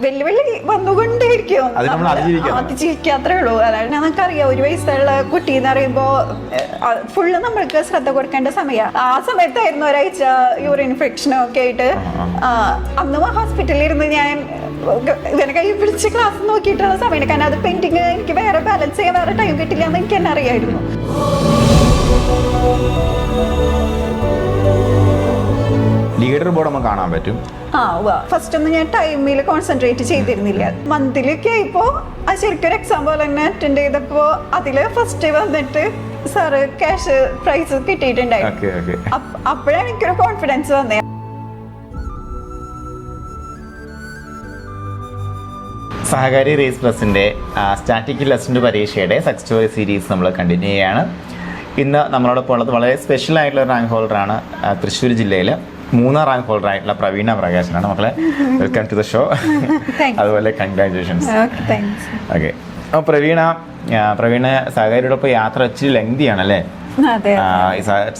വെല്ലുവിളി വന്നുകൊണ്ടേയിരിക്കും, അതിജീവിക്കാത്രേ ഉള്ളൂ. അതായത് നമുക്കറിയാം, 1 വയസ്സുള്ള കുട്ടി എന്ന് പറയുമ്പോ ഫുള്ള് നമ്മൾക്ക് ശ്രദ്ധ കൊടുക്കേണ്ട സമയമാണ്. ആ സമയത്തായിരുന്നു ഒരാഴ്ച യൂറിൻ ഇൻഫെക്ഷനും ഒക്കെ ആയിട്ട്. അന്ന് ഹോസ്പിറ്റലിൽ ഇരുന്ന് ഞാൻ ഇവനെ കൈ പിടിച്ച് ക്ലാസ് നോക്കിയിട്ടുള്ള സമയമാണ്. കാരണം അത് പെയിന്റിങ് എനിക്ക് വേറെ ബാലൻസ് ചെയ്യാൻ വേറെ ടൈം കിട്ടില്ല എന്ന് എനിക്ക് തന്നെ അറിയായിരുന്നു. ലീഡർ ബോർഡ് നമുക്ക് കാണാൻ പറ്റും. ഫസ്റ്റ് ഒന്നും ഞാൻ ടൈമിൽ കോൺസെൻട്രേറ്റ് ചെയ്തിരുന്നില്ല. മന്തിലൊക്കെ ആയിപ്പോ ശരിക്കും ഒരു എക്സാം പോലെ തന്നെ അറ്റൻഡ് ചെയ്തപ്പോ അതില് ഫസ്റ്റ് വന്നിട്ട് സാറ് ക്യാഷ് പ്രൈസ് കിട്ടിയിട്ടുണ്ടായിരുന്നു. അപ്പോഴാണ് എനിക്കൊരു കോൺഫിഡൻസ് വന്നത്. സഹകാരി റേസ് പ്ലസിൻ്റെ സ്റ്റാറ്റിക് ലെസൻ്റ് പരീക്ഷയുടെ സക്സസ് സ്റ്റോറി സീരീസ് നമ്മൾ കണ്ടിന്യൂ ചെയ്യുകയാണ്. ഇന്ന് നമ്മളോടൊപ്പം ഉള്ളത് വളരെ സ്പെഷ്യൽ ആയിട്ടുള്ള റാങ്ക് ഹോൾഡറാണ്. തൃശ്ശൂർ ജില്ലയിൽ 3ാം റാങ്ക് ഹോൾഡർ ആയിട്ടുള്ള പ്രവീണ പ്രകാശനാണ്. മക്കളെ, വെൽക്കം ടു ദ ഷോ. അതുപോലെ കൺഗ്രാജുലേഷൻസ്. ഓക്കെ, അപ്പോൾ പ്രവീണ സഹകാരിയോടൊപ്പം യാത്ര ഇച്ചിരി ലെങ്തിയാണ് അല്ലേ?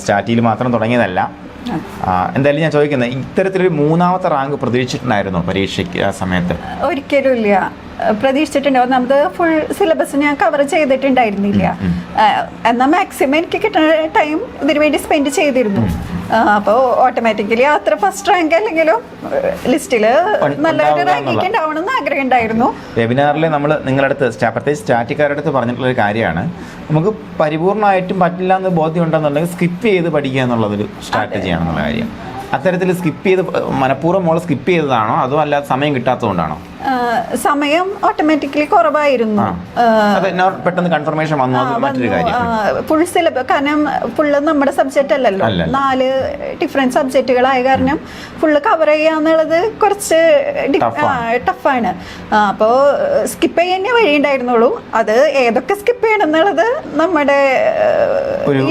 സ്റ്റാറ്റിയിൽ മാത്രം തുടങ്ങിയതല്ല. എന്തായാലും ഞാൻ ചോദിക്കുന്നത്, ഇത്തരത്തിലൊരു 3ാമത്തെ റാങ്ക് പ്രതീക്ഷിച്ചിട്ടുണ്ടായിരുന്നോ പരീക്ഷയ്ക്ക് ആ സമയത്ത്? ഒരിക്കലും ഇല്ല, പ്രതീക്ഷിച്ചിട്ടുണ്ടാവും. നമുക്ക് ഫുൾ സിലബസ് ഞാൻ കവർ ചെയ്തിട്ടുണ്ടായിരുന്നില്ല. എന്നാൽ മാക്സിമം എനിക്ക് കിട്ടുന്ന ടൈം ഇതിനു വേണ്ടി സ്പെൻഡ് ചെയ്തിരുന്നു. അപ്പോൾ ഓട്ടോമാറ്റിക്കലി അത്ര ഫസ്റ്റ് റാങ്ക് അല്ലെങ്കിലും ലിസ്റ്റിൽ നല്ലൊരു റാങ്കിങ് ഉണ്ടാവണം എന്ന് ആഗ്രഹം ഉണ്ടായിരുന്നു. വെബിനാറിൽ നമ്മൾ നിങ്ങളുടെ അടുത്ത്, പ്രത്യേകിച്ച് സ്റ്റാറ്റിക്കാരുടെ അടുത്ത് പറഞ്ഞിട്ടുള്ളൊരു കാര്യമാണ്, നമുക്ക് പരിപൂർണമായിട്ടും പറ്റില്ല എന്ന് ബോധ്യം ഉണ്ടെന്നുണ്ടെങ്കിൽ സ്കിപ്പ് ചെയ്ത് പഠിക്കുക എന്നുള്ളതൊരു സ്ട്രാറ്റജിയാണെന്നുള്ള കാര്യം. അത്തരത്തിൽ സ്കിപ്പ് ചെയ്ത് മനഃപൂർവ്വം മോള് സ്കിപ്പ് ചെയ്തതാണോ അതോ അല്ലാതെ സമയം കിട്ടാത്തതുകൊണ്ടാണോ? സമയം ഓട്ടോമാറ്റിക്കലി കുറവായിരുന്നു. പെട്ടെന്ന് കൺഫർമേഷൻ വന്നു. മറ്റൊരു കാര്യം, ഫുൾ സിലബസ്, കാരണം ഫുള്ള് നമ്മുടെ സബ്ജക്റ്റ് അല്ലല്ലോ, 4 ഡിഫറെന്റ് സബ്ജക്റ്റുകളായ കാരണം ഫുള്ള് കവർ ചെയ്യാന്നുള്ളത് കുറച്ച് ടഫാണ്. അപ്പോൾ സ്കിപ്പ് ചെയ്യാനേ വഴിയുണ്ടായിരുന്നുള്ളൂ. അത് ഏതൊക്കെ സ്കിപ്പ് ചെയ്യണം എന്നുള്ളത് നമ്മുടെ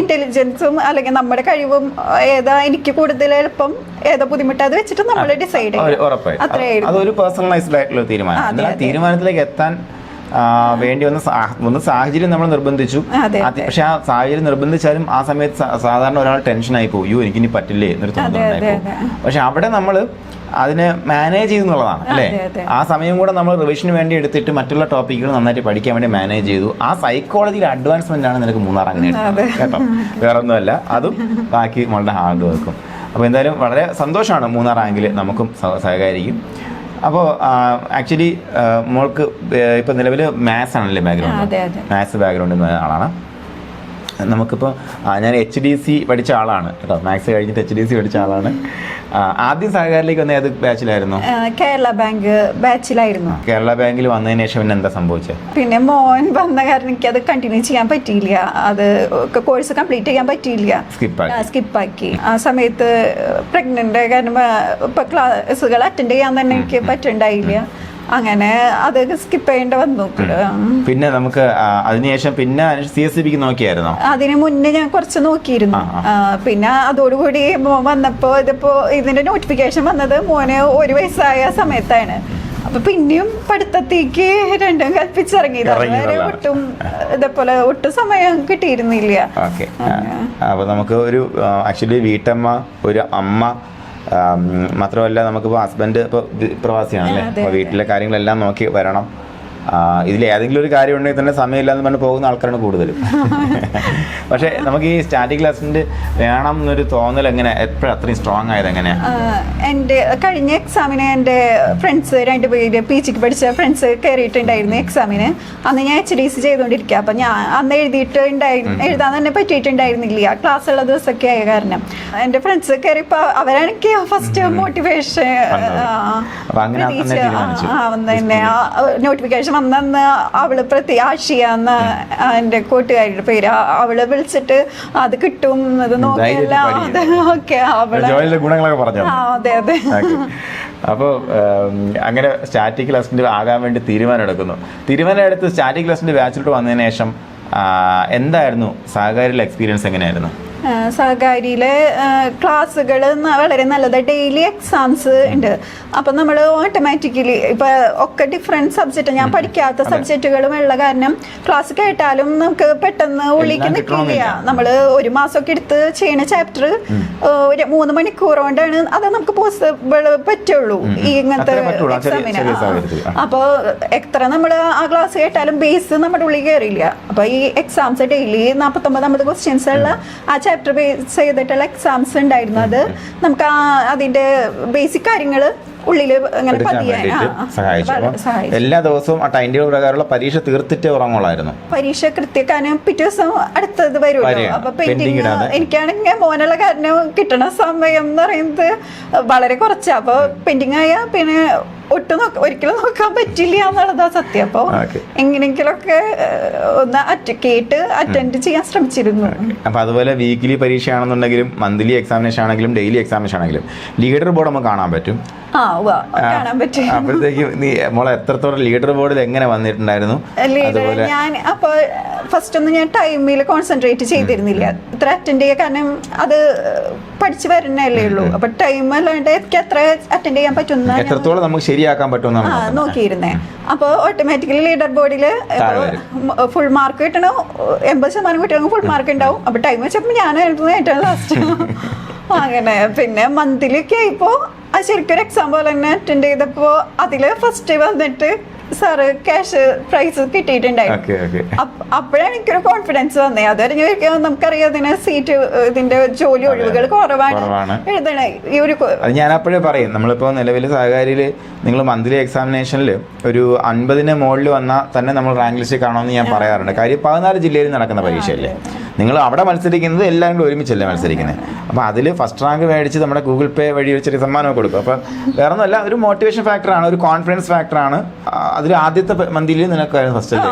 ഇന്റലിജൻസും അല്ലെങ്കിൽ നമ്മുടെ കഴിവും, ഏതാ എനിക്ക് കൂടുതൽ എളുപ്പം, ഏതാ ബുദ്ധിമുട്ട്, അത് വെച്ചിട്ട് നമ്മൾ ഡിസൈഡ് ചെയ്യും. അതൊരു പേഴ്സണലൈസ്ഡ് ആയിട്ടുള്ള തീരുമാനം. തീരുമാനത്തിലേക്ക് എത്താൻ വേണ്ടി ഒന്ന് സാഹചര്യം നമ്മൾ നിർബന്ധിച്ചു. പക്ഷെ ആ സാഹചര്യം നിർബന്ധിച്ചാലും ആ സമയത്ത് സാധാരണ ഒരാൾ ടെൻഷനായി പോകും, യോ എനിക്കിനി പറ്റില്ലേ എന്നൊരു തോന്നലുണ്ടായി പോകും. പക്ഷെ അവിടെ നമ്മൾ അതിനെ മാനേജ് ചെയ്യുന്നുള്ളതാണ് അല്ലേ? ആ സമയം കൂടെ നമ്മൾ റിവിഷന് വേണ്ടി എടുത്തിട്ട് മറ്റുള്ള ടോപ്പിക്കുകൾ നന്നായിട്ട് പഠിക്കാൻ വേണ്ടി മാനേജ് ചെയ്തു. ആ സൈക്കോളജിയിൽ അഡ്വാൻസ്മെന്റ് ആണ് നിനക്ക് 3ാം റാങ്ക് നേടുന്നത് കേട്ടോ, വേറൊന്നുമല്ല. അതും ബാക്കി നമ്മളുടെ ഹാർഡ് വർക്കും. അപ്പോൾ എന്തായാലും വളരെ സന്തോഷമാണ് 3ാം റാങ്കിൽ നമുക്കും സഹകരിക്കും. അപ്പോൾ ആക്ച്വലി മോൾക്ക് ഇപ്പോൾ നിലവിൽ മാത്സ് ആണല്ലേ ബാക്ക്ഗ്രൗണ്ട്? മാത്സ് ബാക്ക്ഗ്രൗണ്ടിൽ നിന്ന് ആളാണ്. നമുക്കിപ്പോൾ ഞാൻ HDC പഠിച്ച ആളാണ് കേട്ടോ, മാത്സ് കഴിഞ്ഞിട്ട് HDC പഠിച്ച ആളാണ്. ആദ്യം സഹകാരിലേക്ക് വന്ന ഏത് ബാച്ചിലായിരുന്നു? കേരള ബാങ്ക് ബാച്ചിലായിരുന്നു. കേരള ബാങ്കിൽ വന്നതിന് ശേഷം പിന്നെ എന്താ സംഭവിച്ചത്? പിന്നെ മോൻ വന്ന കാരണം എനിക്ക് അത് കണ്ടിന്യൂ ചെയ്യാൻ പറ്റിയില്ല, അത് കോഴ്സ് കംപ്ലീറ്റ് ചെയ്യാൻ പറ്റിയില്ല, സ്കിപ്പാക്കി. ആ സമയത്ത് പ്രഗ്നന്റ് കാരണം ഇപ്പൊ ക്ലാസ്സുകൾ അറ്റൻഡ് ചെയ്യാൻ തന്നെ എനിക്ക് പറ്റുണ്ടായില്ല. അങ്ങനെ അത് സ്കിപ്പ് ചെയ്യേണ്ടി വന്നു. പിന്നെ നമുക്ക് അതിനുശേഷം പിന്നെ CSCBക്ക് നോക്കിയായിരുന്നോ? അതിന് മുന്നേ ഞാൻ കുറച്ച് നോക്കിയിരുന്നു. പിന്നെ അതോടുകൂടി വന്നപ്പോ ഇതിന്റെ നോട്ടിഫിക്കേഷൻ വന്നത് മോന് 1 വയസ്സായ സമയത്താണ്. അപ്പൊ പിന്നെയും പഠിത്തത്തേക്ക് രണ്ടും കൽപ്പിച്ചിറങ്ങിയതാണ്. ഒട്ടും ഇതേപോലെ ഒട്ടും സമയം കിട്ടിയിരുന്നില്ല. അപ്പൊ നമുക്ക് ഒരു ആക്ച്വലി വീട്ടമ്മ, ഒരു അമ്മ മാത്രമല്ല, നമുക്കിപ്പോൾ ഹസ്ബൻഡ് ഇപ്പോൾ പ്രവാസിയാണല്ലേ, അപ്പോൾ വീട്ടിലെ കാര്യങ്ങളെല്ലാം നോക്കി വരണം. ഇതിൽ ഏതെങ്കിലും ഒരു കാര്യം ഉണ്ടെങ്കിൽ തന്നെ സമയമില്ലാന്ന് പറഞ്ഞ് പോകുന്ന ആൾക്കാരാണ് കൂടുതലും. പക്ഷേ നമുക്ക് ഈ സ്റ്റാറ്റിക് ലെസൻ്റ് വേണം എന്നൊരു തോന്നൽ എങ്ങനെ, എപ്പോഴും അത്രയും സ്ട്രോങ് ആയത് എങ്ങനെയാണ്? എൻ്റെ കഴിഞ്ഞ എക്സാമിന് എൻ്റെ ഫ്രണ്ട്സ് 2 പേര് PGക്ക് പഠിച്ച ഫ്രണ്ട്സ് കയറിയിട്ടുണ്ടായിരുന്നു എക്സാമിന്. അന്ന് ഞാൻ HDC ചെയ്തുകൊണ്ടിരിക്കുക. അപ്പം ഞാൻ അന്ന് എഴുതാൻ തന്നെ പറ്റിയിട്ടുണ്ടായിരുന്നില്ല, ക്ലാസ് ഉള്ള ദിവസമൊക്കെ ആയ കാരണം. എൻ്റെ ഫ്രണ്ട്സ് കയറിയപ്പോൾ അവരാണെങ്കിൽ ഫസ്റ്റ് മോട്ടിവേഷൻ തന്നെ നോട്ടിഫിക്കേഷൻ വന്നെന്ന് അവള് ആഷിയാന്ന എൻ്റെ കൂട്ടുകാരിയുടെ പേര്, അവള് വിളിച്ചിട്ട് അത് കിട്ടും, അത് നോക്കിയല്ല, ഓക്കെ അവളെ ഗുണങ്ങളൊക്കെ പറഞ്ഞു. അതെ അതെ. അപ്പോൾ അങ്ങനെ സ്റ്റാറ്റിക് ലെസൻ്റ് ആകാൻ വേണ്ടി തീരുമാനം എടുത്ത് സ്റ്റാറ്റിക് ലെസൻ്റ് ബാച്ചിലോട്ട് വന്നതിന് ശേഷം എന്തായിരുന്നു സഹകാരിയിലെ എക്സ്പീരിയൻസ്? എങ്ങനെയായിരുന്നു? സഹകാരിയിലെ ക്ലാസ്സുകൾ വളരെ നല്ലത്. ഡെയിലി എക്സാംസ് ഉണ്ട്. അപ്പം നമ്മൾ ഓട്ടോമാറ്റിക്കലി ഇപ്പം ഒക്കെ ഡിഫറെൻറ്റ് സബ്ജക്റ്റ്, ഞാൻ പഠിക്കാത്ത സബ്ജക്റ്റുകളും ഉള്ള കാരണം ക്ലാസ് കേട്ടാലും നമുക്ക് പെട്ടെന്ന് ഉള്ളിലേക്ക് നിൽക്കില്ല. നമ്മൾ ഒരു മാസമൊക്കെ എടുത്ത് ചെയ്യണ ചാപ്റ്റർ ഒരു 3 മണിക്കൂർ കൊണ്ടാണ് അത് നമുക്ക് പോസിബിൾ പറ്റുള്ളൂ ഈ ഇങ്ങനത്തെ എക്സാമിന്. അപ്പോൾ എത്ര നമ്മൾ ആ ക്ലാസ് കേട്ടാലും ബേസ് നമ്മുടെ ഉള്ളിൽ കയറിയില്ല. അപ്പോൾ ഈ എക്സാംസ് ഡെയിലി 49 ക്വസ്റ്റ്യൻസ് ഉള്ള ആ ചാപ്റ്റർ ബേസ് ചെയ്തിട്ടുള്ള എക്സാംസ് ഉണ്ടായിരുന്നു. അത് നമുക്ക് അതിന്റെ ബേസിക് കാര്യങ്ങൾ ഉള്ളില് അങ്ങനെ എല്ലാ ദിവസവും ആ ടൈം ടേബിൾ പ്രകാരമുള്ള പരീക്ഷ തീർത്തിട്ട് ഉറങ്ങുള്ളായിരുന്നു. പരീക്ഷ കൃത്യക്കാനും പിറ്റേ ദിവസം അടുത്തത് വരുമല്ലോ. അപ്പൊ പെയിന്റിങ് എനിക്കാണെങ്കിൽ മോനുള്ള കാരണം കിട്ടണ സമയം എന്ന് പറയുന്നത് വളരെ കുറച്ചാ. അപ്പൊ പെയിന്റിങ് ആയ പിന്നെ ഒരിക്കലും നോക്കാൻ പറ്റില്ല എന്നുള്ളതാ സത്യം. അപ്പൊ എങ്ങനെയെങ്കിലൊക്കെ ഒന്ന് അറ്റൻഡ് ചെയ്യാൻ ശ്രമിച്ചിരുന്നു. അപ്പൊ അതുപോലെ വീക്കിലി പരീക്ഷ ആണെന്നുണ്ടെങ്കിലും മന്ത്ലി എക്സാമിനേഷൻ ആണെങ്കിലും ഡെയിലി എക്സാമിനേഷൻ ആണെങ്കിലും ലീഡർ ബോർഡ് നമുക്ക് കാണാൻ പറ്റും. കാണാൻ പറ്റും. അപ്പോഴത്തേക്കും നീ മോളെ എത്രത്തോളം ലീഡർ ബോർഡിൽ എങ്ങനെ വന്നിട്ടുണ്ടായിരുന്നു? ഞാൻ അപ്പൊ ഫസ്റ്റ് ഒന്നും ഞാൻ ടൈമിൽ കോൺസെൻട്രേറ്റ് ചെയ്തിരുന്നില്ല ഇത്ര അറ്റൻഡ് ചെയ്യാൻ. കാരണം അത് പഠിച്ചു വരുന്നല്ലേ ഉള്ളൂ. അപ്പൊ ടൈം അല്ലാണ്ട് എനിക്ക് എത്ര അറ്റൻഡ് ചെയ്യാൻ പറ്റുന്ന എത്രത്തോളം നമുക്ക് ശരിയാക്കാൻ പറ്റുമെന്നാണ് നോക്കിയിരുന്നേ. അപ്പൊ ഓട്ടോമാറ്റിക്കലി ലീഡർ ബോർഡിൽ ഫുൾ മാർക്ക് കിട്ടണോ 80% കുട്ടികൾക്ക് ഫുൾ മാർക്ക് ഉണ്ടാവും. അപ്പൊ ടൈം വെച്ചപ്പോ ഞാനായിരുന്നു ഏറ്റവും ലാസ്റ്റ്. അങ്ങനെ പിന്നെ മന്ത്ലിയൊക്കെ ആയിപ്പോ ശരിക്കും എക്സാം പോലെ തന്നെ അറ്റൻഡ് ചെയ്തപ്പോ അതില് ഫസ്റ്റ് വന്നിട്ട് സാറ് ക്യാഷ് പ്രൈസ് കിട്ടിയിട്ടുണ്ടായിരുന്നു. അപ്പോഴാണ് എനിക്കൊരു കോൺഫിഡൻസ് വന്നേ. അതുവരെ നമുക്കറിയാം ഇതിന് സീറ്റ് ഇതിന്റെ ജോലി ഒഴിവുകൾ കുറവാണ് എഴുതണേ. ഈ ഒരു ഞാൻ അപ്പോഴേ പറയും, നമ്മളിപ്പോ നിലവിൽ സഹകാരിയില് നിങ്ങൾ മന്ത്ലി എക്സാമിനേഷനിൽ ഒരു 50-ന് മുകളിൽ വന്നാൽ തന്നെ നമ്മൾ റാങ്ക് ലിസ്റ്റ് കാണുമെന്ന് ഞാൻ പറയാറുണ്ട്. കാര്യം 14 ജില്ലയിൽ നടക്കുന്ന പരീക്ഷയല്ലേ. നിങ്ങൾ അവിടെ മത്സരിക്കുന്നത് എല്ലാവരും കൂടെ ഒരുമിച്ചല്ലേ മത്സരിക്കുന്നത്. അപ്പോൾ അതിൽ ഫസ്റ്റ് റാങ്ക് മേടിച്ച് നമ്മുടെ ഗൂഗിൾ പേ വഴി ഒരു ചെറിയ സമ്മാനമൊക്കെ കൊടുക്കും. അപ്പോൾ വേറെ ഒന്നുമല്ല, ഒരു മോട്ടിവേഷൻ ഫാക്ടറാണ്, ഒരു കോൺഫിഡൻസ് ഫാക്ടറാണ്. അതിൽ ആദ്യത്തെ മന്തിൽ നിനക്കായിരുന്നു ഫസ്റ്റ് അല്ലേ?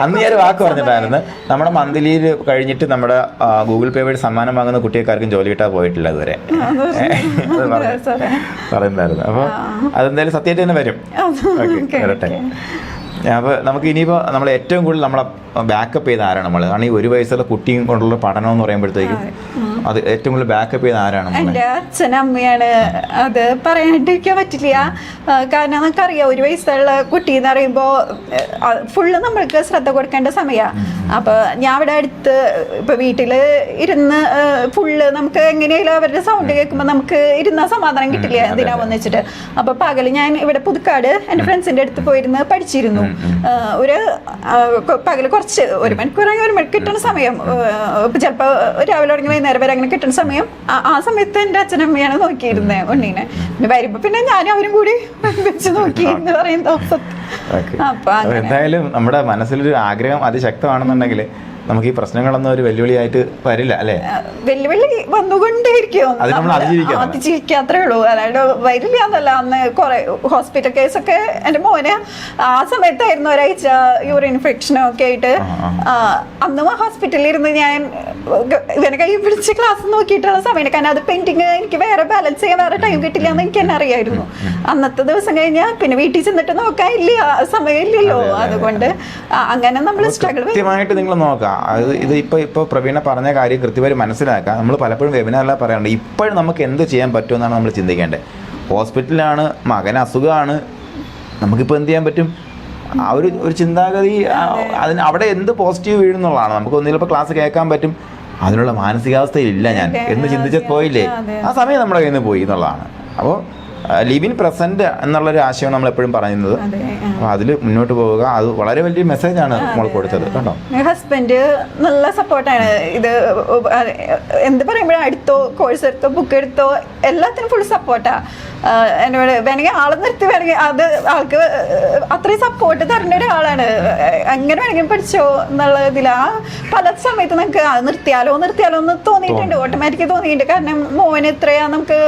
അന്ന് ഞാൻ വാക്ക് പറഞ്ഞിട്ടായിരുന്നു, നമ്മുടെ മന്ത്ലിയിൽ കഴിഞ്ഞിട്ട് നമ്മുടെ ഗൂഗിൾ പേ വഴി സമ്മാനം വാങ്ങുന്ന കുട്ടികൾക്കാർക്കും ജോലി കിട്ടാൻ പോയിട്ടില്ല അതുവരെ പറയുന്നായിരുന്നു. അപ്പോൾ അതെന്തായാലും സത്യമായിട്ട് തന്നെ വരും. ഓക്കെ, വരട്ടെ. അപ്പോൾ നമുക്ക് ഇനിയിപ്പോൾ നമ്മൾ ഏറ്റവും കൂടുതൽ നമ്മളെ ബാക്കപ്പ് ചെയ്ത ആരാണ് നമ്മൾ? കാരണം ഈ 1 വയസ്സുള്ള കുട്ടിയും കൊണ്ടുള്ള പഠനം എന്ന് പറയുമ്പോഴത്തേക്കും അത് ഏറ്റവും കൂടുതൽ ബാക്കപ്പ് ചെയ്ത ആരാണ്? എൻ്റെ അച്ഛനമ്മയാണ്. അത് പറയാണ്ടിരിക്കാൻ പറ്റില്ല. കാരണം നമുക്കറിയാം 1 വയസ്സുള്ള കുട്ടി എന്ന് പറയുമ്പോൾ ഫുള്ള് നമ്മൾക്ക് ശ്രദ്ധ കൊടുക്കേണ്ട സമയമാണ്. അപ്പോൾ ഞാൻ അവിടെ അടുത്ത് ഇപ്പോൾ വീട്ടിൽ ഇരുന്ന് ഫുള്ള് നമുക്ക് എങ്ങനെയായാലും അവരുടെ സൗണ്ട് കേൾക്കുമ്പോൾ നമുക്ക് ഇരുന്ന സമാധാനം കിട്ടില്ല എന്തിനാന്ന് വെച്ചിട്ട്. അപ്പോൾ പകല് ഞാൻ ഇവിടെ പുതുക്കാട് എൻ്റെ ഫ്രണ്ട്സിൻ്റെ അടുത്ത് പോയിരുന്ന് പഠിച്ചിരുന്നു. ഒരു പകല് കുറച്ച് 1 മണിക്കൂർ 1 മണിക്കൂർ കിട്ടുന്ന സമയം, ചിലപ്പോൾ രാവിലെ തുടങ്ങി വൈകുന്നേരം വരെ അങ്ങനെ കിട്ടുന്ന സമയം, ആ സമയത്ത് എൻ്റെ അച്ഛനമ്മയാണ് നോക്കിയിരുന്നത് ഉണ്ണീനെ. പിന്നെ വരുമ്പോൾ പിന്നെ ഞാൻ അവരും കൂടി വെച്ച് നോക്കി എന്ന് പറയുന്നത്. അപ്പൊ എന്തായാലും നമ്മുടെ മനസ്സിലൊരു ആഗ്രഹം അതിശക്തമാണെന്നുണ്ടെങ്കിൽ നമുക്ക് ഈ പ്രശ്നങ്ങളൊന്നും ഒരു വെല്ലുവിളിയായിട്ട് വരില്ല അല്ലേ? വെല്ലുവിളി വന്നുകൊണ്ടേയിരിക്കും, അതിജീവിക്കാത്രേ ഉള്ളൂ. അതായത് വരില്ല എന്നല്ല. അന്ന് കുറെ ഹോസ്പിറ്റൽ കേസൊക്കെ എൻ്റെ മോന് ആ സമയത്തായിരുന്നു, ഒരാഴ്ച യൂറിൻ ഇൻഫെക്ഷനും ഒക്കെ ആയിട്ട്. അന്ന് ഹോസ്പിറ്റലിൽ ഇരുന്ന് ഞാൻ ഇവനെ കൈ പിടിച്ച് ക്ലാസ് നോക്കിയിട്ടുള്ള സമയം. കാരണം അത് പെയിന്റിങ് എനിക്ക് വേറെ ബാലൻസ് ചെയ്യാൻ വേറെ ടൈം കിട്ടില്ല എന്ന് എനിക്ക് തന്നെ അറിയായിരുന്നു. അന്നത്തെ ദിവസം കഴിഞ്ഞാൽ പിന്നെ വീട്ടിൽ ചെന്നിട്ട് നോക്കാൻ ഇല്ല, സമയമില്ലല്ലോ. അതുകൊണ്ട് അങ്ങനെ നമ്മൾ സ്ട്രഗിൾ നിങ്ങൾ നോക്കാം. ഇത് ഇപ്പോൾ പ്രവീണ പറഞ്ഞ കാര്യം കൃത്യമായി മനസ്സിലാക്കാം. നമ്മൾ പലപ്പോഴും വെബിനാറിലാണ് പറയാറുണ്ട്, ഇപ്പോഴും നമുക്ക് എന്ത് ചെയ്യാൻ പറ്റുമെന്നാണ് നമ്മൾ ചിന്തിക്കേണ്ടത്. ഹോസ്പിറ്റലാണ്, മകന് അസുഖമാണ്, നമുക്കിപ്പോൾ എന്ത് ചെയ്യാൻ പറ്റും? ആ ഒരു ചിന്താഗതി അവിടെ എന്ത് പോസിറ്റീവ് വീഴുന്നുള്ളതാണ്. നമുക്ക് ഒന്നിലിപ്പോൾ ക്ലാസ് കേൾക്കാൻ പറ്റും, അതിനുള്ള മാനസികാവസ്ഥയില്ല ഞാൻ എന്ന് ചിന്തിച്ചത് പോയില്ലേ, ആ സമയം നമ്മുടെ കയ്യിൽ നിന്ന് പോയി എന്നുള്ളതാണ്. അപ്പോൾ ലിവ് ഇൻ പ്രസന്റ് എന്നുള്ളൊരു ആശയം നമ്മൾ എപ്പോഴും പറയുന്നത്. അപ്പോൾ അതിൽ മുന്നോട്ട് പോവുക. അത് വളരെ വലിയ മെസ്സേജാണ് നമ്മൾ കൊടുത്തത് കേട്ടോ. ഹസ്ബൻഡ് നല്ല സപ്പോർട്ടാണ്. ഇത് എന്ത് പറയുമ്പോഴും എടുത്തോ, കോഴ്സ് എടുത്തോ, ബുക്ക് എടുത്തോ, എല്ലാത്തിനും ഫുൾ സപ്പോർട്ടാ. എന്നോട് വേണമെങ്കിൽ ആളെ നിർത്തി വേണമെങ്കിൽ അത് ആൾക്ക് അത്രയും സപ്പോർട്ട് തരേണ്ട ഒരാളാണ്. എങ്ങനെ വേണമെങ്കിൽ പഠിച്ചോ എന്നുള്ള ഇതിൽ ആ പല സമയത്ത് നമുക്ക് നിർത്തിയാലോ എന്ന് തോന്നിയിട്ടുണ്ട്, ഓട്ടോമാറ്റിക്കലി തോന്നിയിട്ടുണ്ട്. കാരണം മോന് ഇത്രയാ നമുക്ക്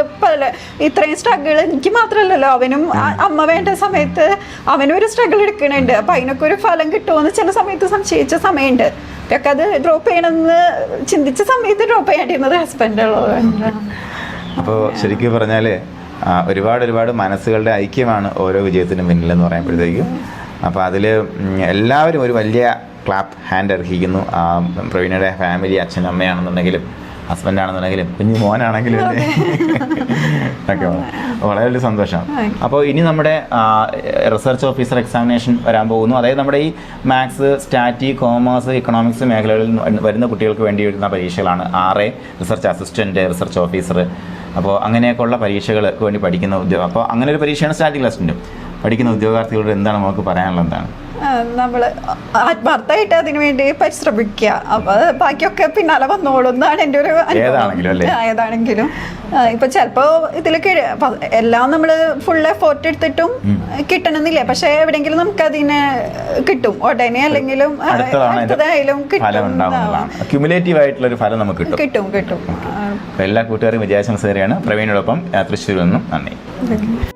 ഇത്രയും സ്ട്രഗിൾ എനിക്ക് മാത്രമല്ലല്ലോ, അവനും അമ്മ വേണ്ട സമയത്ത് അവനും ഒരു സ്ട്രഗിൾ എടുക്കുന്നുണ്ട്. അപ്പം അതിനൊക്കെ ഒരു ഫലം കിട്ടുമെന്ന് ചില സമയത്ത് സംശയിച്ച സമയമുണ്ട്. ഒക്കെ അത് ഡ്രോപ്പ് ചെയ്യണമെന്ന് ചിന്തിച്ച സമയത്ത് ഡ്രോപ്പ് ചെയ്യേണ്ടിരുന്നത് ഹസ്ബൻഡുള്ളത്. അപ്പോൾ ശരിക്കും പറഞ്ഞാൽ ഒരുപാട് മനസ്സുകളുടെ ഐക്യമാണ് ഓരോ വിജയത്തിനും പിന്നിലെന്ന് പറയുമ്പോഴത്തേക്കും. അപ്പോൾ അതിൽ എല്ലാവരും ഒരു വലിയ ക്ലാപ്പ് ഹാൻഡ് അർഹിക്കുന്നു. പ്രവീണയുടെ ഫാമിലി, അച്ഛനും അമ്മയാണെന്നുണ്ടെങ്കിലും ഹസ്ബൻഡ് ആണെന്നുണ്ടെങ്കിലും കുഞ്ഞു മോനാണെങ്കിലും ഒക്കെ വളരെ വലിയ സന്തോഷം. അപ്പോൾ ഇനി നമ്മുടെ റിസർച്ച് ഓഫീസർ എക്സാമിനേഷൻ വരാൻ പോകുന്നു. അതായത് നമ്മുടെ ഈ മാത്സ്, സ്റ്റാറ്റി, കോമേഴ്സ്, ഇക്കണോമിക്സ് മേഖലകളിൽ വരുന്ന കുട്ടികൾക്ക് വേണ്ടി എഴുതുന്ന പരീക്ഷകളാണ്. RA, research assistant, research officer. അപ്പോൾ അങ്ങനെയൊക്കെയുള്ള പരീക്ഷകൾക്ക് വേണ്ടി പഠിക്കുന്ന അപ്പോൾ അങ്ങനെ ഒരു പരീക്ഷയാണ് സ്റ്റാറ്റിക് അസിസ്റ്റൻറ്റും. പഠിക്കുന്ന ഉദ്യോഗാർത്ഥികളോട് എന്താണ് നമുക്ക് പറയാനുള്ളത്? എന്താണ്? നമ്മൾ ആത്മാർത്ഥമായിട്ട് അതിനു വേണ്ടി പരിശ്രമിക്കുക. അപ്പൊ ബാക്കിയൊക്കെ പിന്നാലെ വന്നോളും എന്നാണ് എൻ്റെ ഒരു ഏതാണെങ്കിലും. ഇപ്പൊ ചിലപ്പോ ഇതിലൊക്കെ എല്ലാം നമ്മൾ ഫുൾ എഫോർട്ട് എടുത്തിട്ടും കിട്ടണമെന്നില്ല. പക്ഷെ എവിടെയെങ്കിലും നമുക്ക് അതിന് കിട്ടും ഉടനെ, അല്ലെങ്കിലും അടുത്തതായാലും ക്യുമുലേറ്റീവ് ആയിട്ടുള്ള ഒരു ഫലം നമുക്ക് കിട്ടും. എല്ലാ കൂട്ടുകാരും വിജയാശംസ. പ്രവീണോടൊപ്പം തൃശ്ശൂരിൽ നിന്നും നന്ദി.